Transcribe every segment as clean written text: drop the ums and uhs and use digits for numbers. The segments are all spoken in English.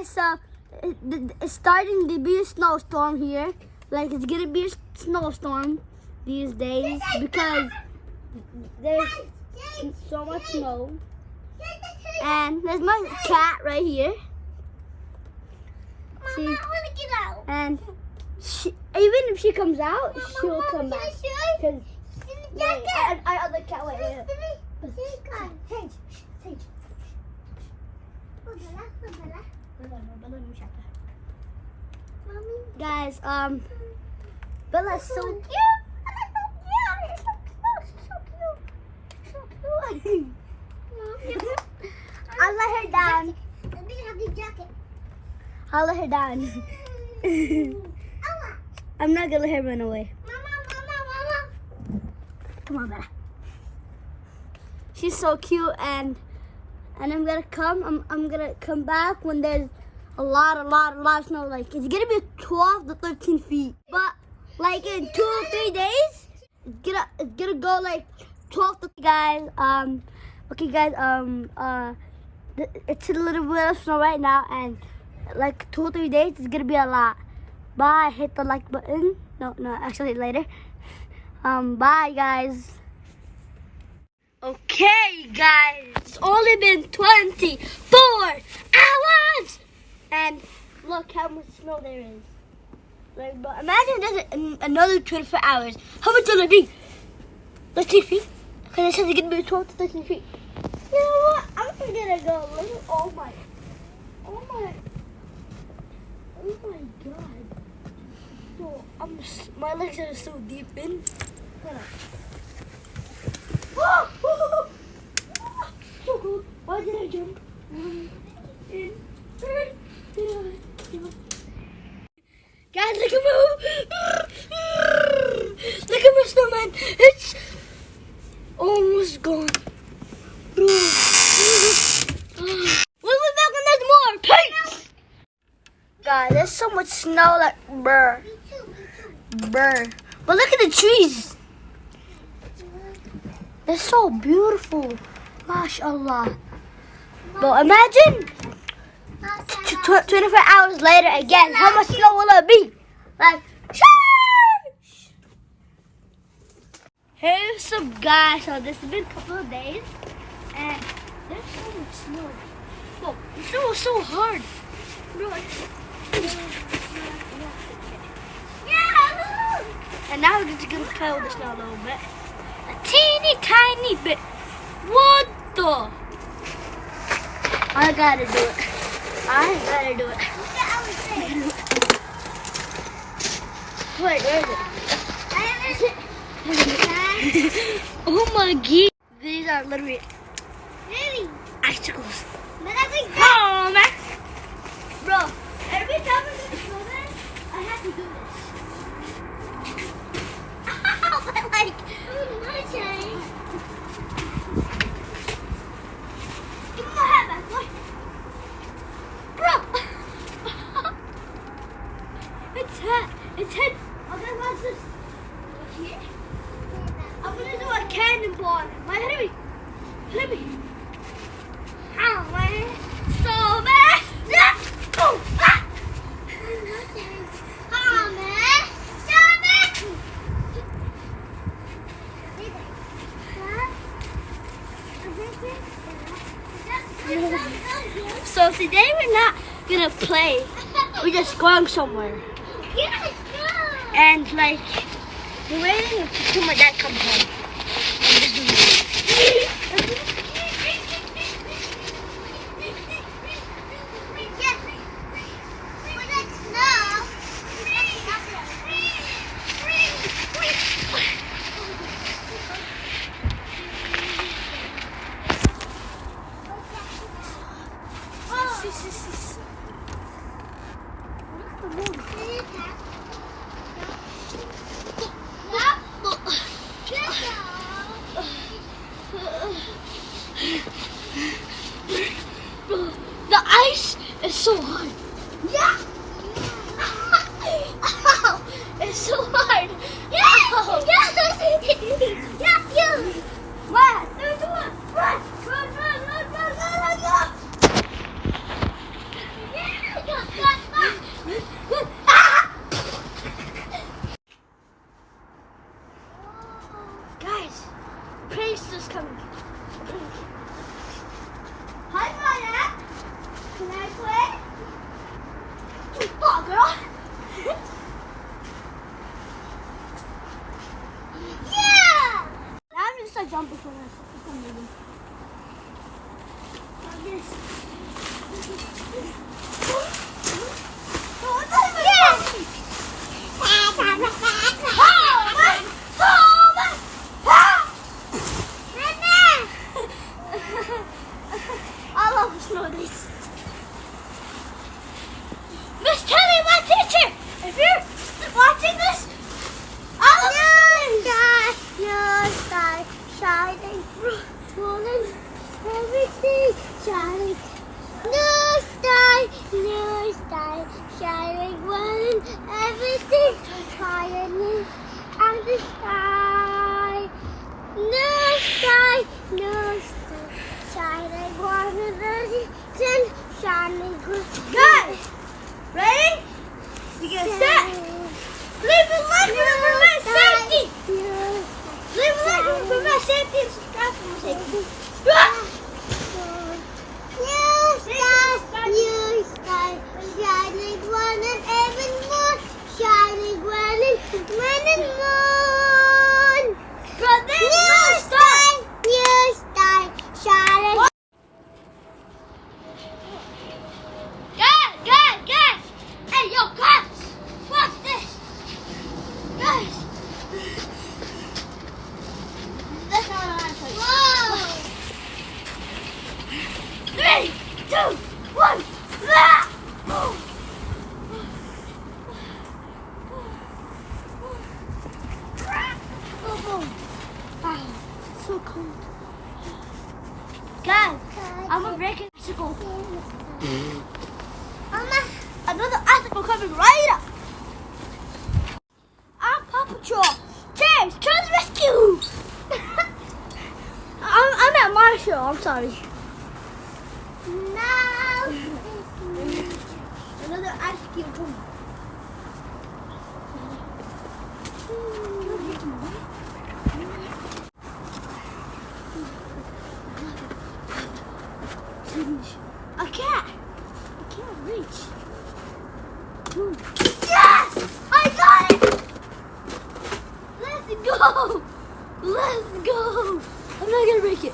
guys, so it's starting to be a snowstorm here. Like it's gonna be a snowstorm these days because there's so much snow. And there's my cat right here. Mama, I want to get out. And even if she comes out, she'll come back. Cause I other cat. Wait. Guys, Bella's so cute. So cute. I'll let her down. I'll let her down. I'm not gonna let her run away. Mama. Come on, Bella. She's so cute, and I'm gonna come. I'm gonna come back when there's a lot of snow. Like it's gonna be 12 to 13 feet, but like in 2 or 3 days, it's gonna go like 12 to guys. Okay, guys. It's a little bit of snow right now, and like 2 or 3 days, it's gonna be a lot. Bye. Hit the like button. No, actually later. Bye, guys. Okay, guys. It's only been 24 hours, and look how much snow there is. Like, but imagine there's another 24 hours. How much will it be? 13 feet? Because it says it's gonna be 12 to 13 feet. You know what? I'm just gonna go. Look at oh my god. So my legs are so deep in. So cool. Why did I jump? Guys, look at my snowman. It's almost gone. We'll be back when there's more. Peace. God, there's so much snow, like brr. But look at the trees. They're so beautiful. MashaAllah. But imagine 24 hours later again. How much snow will it be? Like, sheesh. Hey, what's up, guys? So this has been a couple of days, and there's so much snow. Whoa, the snow is so hard. And now we're just gonna play with the snow a little bit. A teeny tiny bit. What the? I gotta do it. Wait, where is it? Oh my god. These are literally icicles. Oh man. Bro, every time I do the snowman, I have to do this. Like, give me my hat back, boy. Bro! It's head. Okay, what's this? Here? I'm gonna do a cannonball. My hit me. Oh, man. So bad. Oh, ah! Oh, man. Stop it! So today we're not gonna play. We're just going somewhere. Yes, go. And like we're waiting until my dad comes home. The ice is so hard. Yeah. Ow. It's so hard. Yeah. Yeah. What? Run. teacher, if you're watching this, all of Sky, shining, falling, everything shining. New sky, shining, falling, everything shining. And the sky, new sky, shining, falling, everything shining. Guys, ready? You get set. Leave a like to prevent safety. Leave a like to prevent safety and subscribe for more safety. New sky, shining, one and even more, shining, one and more. But there's no New sky, shining. Guys! Hey, yo, guys! Watch this! Guys! That's not what I'm showing you. Whoa! 3, 2, 1, ah! Wow, so cold. Guys, I'm gonna break an icicle. Mama, Another icicle coming right up. I'm Paw Patrol. James, to the rescue! I'm at Marshall. I'm sorry. no. Another ice cube coming. I can't reach. Yes! I got it! Let's go! Let's go! I'm not gonna break it.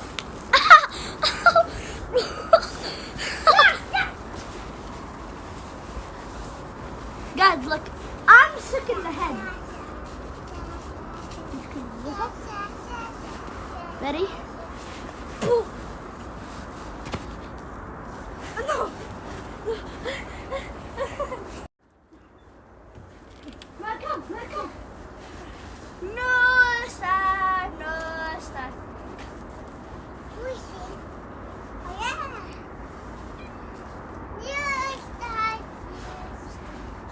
Guys, look. I'm sick in the head. Ready? Oh, no! Let go! No star. Oh yeah. New sky,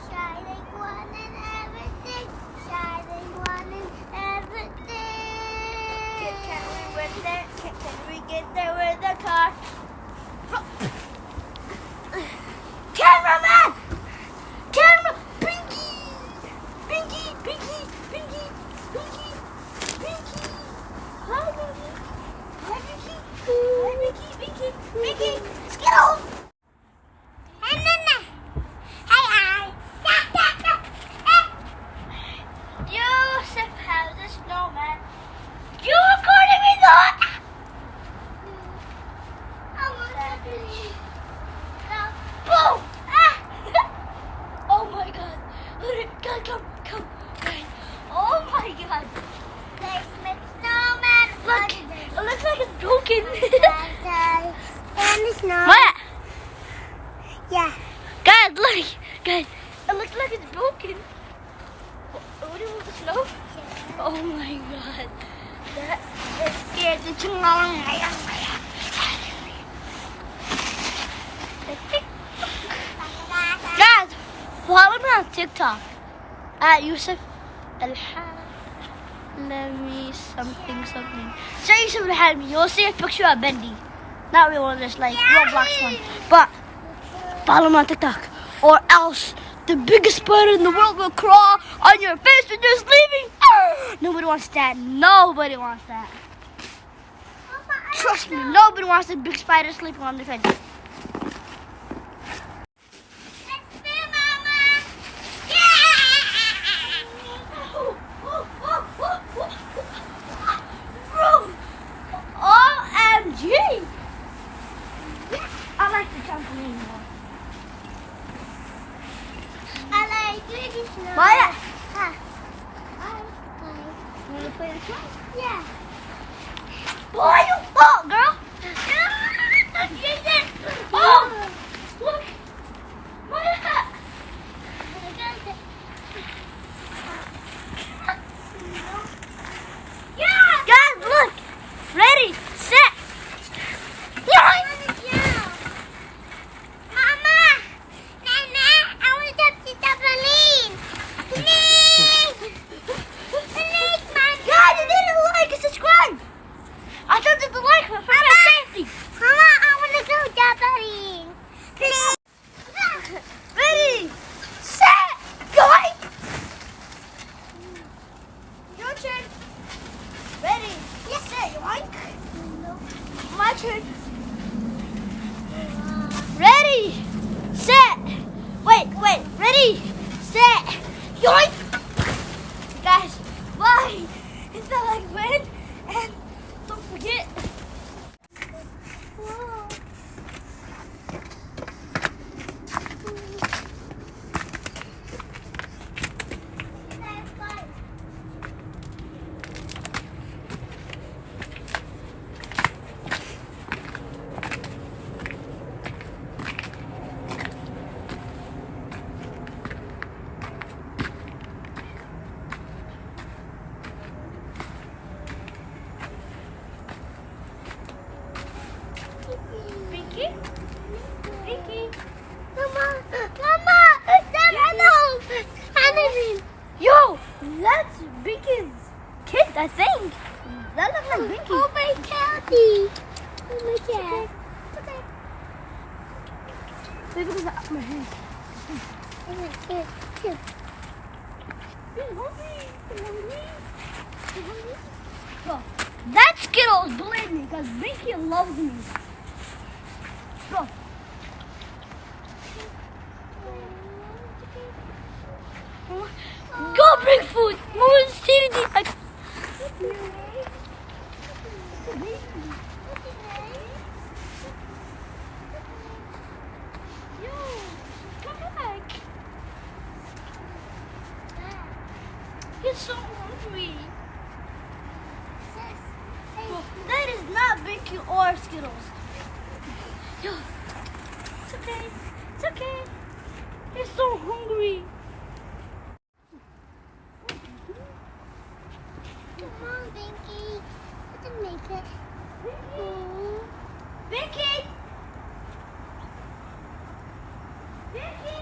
shining, one and everything, shining, one and everything. Can we get there with the car? Cameraman! Pinky! Hi, Pinky! Skittle! Yousif has a snowman. You recorded me that? Boom! Ah! Oh my god. God, come. Guys. Oh my god. Look, it looks like it's broken. What? Yeah. Guys, look. Guys, it looks like it's broken. What do you want the snow? Oh my god. That scared the chingong. Guys, follow me on TikTok at Yousif Let me something. So Yousif me. You'll see a picture of Bendy. Not real one, just like Roblox one. But follow me on TikTok, or else the biggest spider in the world will crawl on your face when you're sleeping. Nobody wants that. Trust me, nobody wants a big spider sleeping on their face. OMG! I like the trampoline more. Maya! You want to play the train? Yeah. Boy, you fall, girl! Oh! Look! Maya! Yoink! Guys, bye! Hit that like button and don't forget. Whoa. Yo, that's Binky's kid, I think. That looks like Binky. Oh my catty. Oh my cat. Okay. Maybe because of my hand. Oh my cat. Here. He's hungry. Go. That Skittles, believe me, because Binky loves me. Go. Go bring food. Mommy's eating it. Yo, come back. He's so hungry. That is not Binky or Skittles. Yo, it's okay. It's okay. He's so hungry. Come on, Binky. I can make it. Binky! Binky!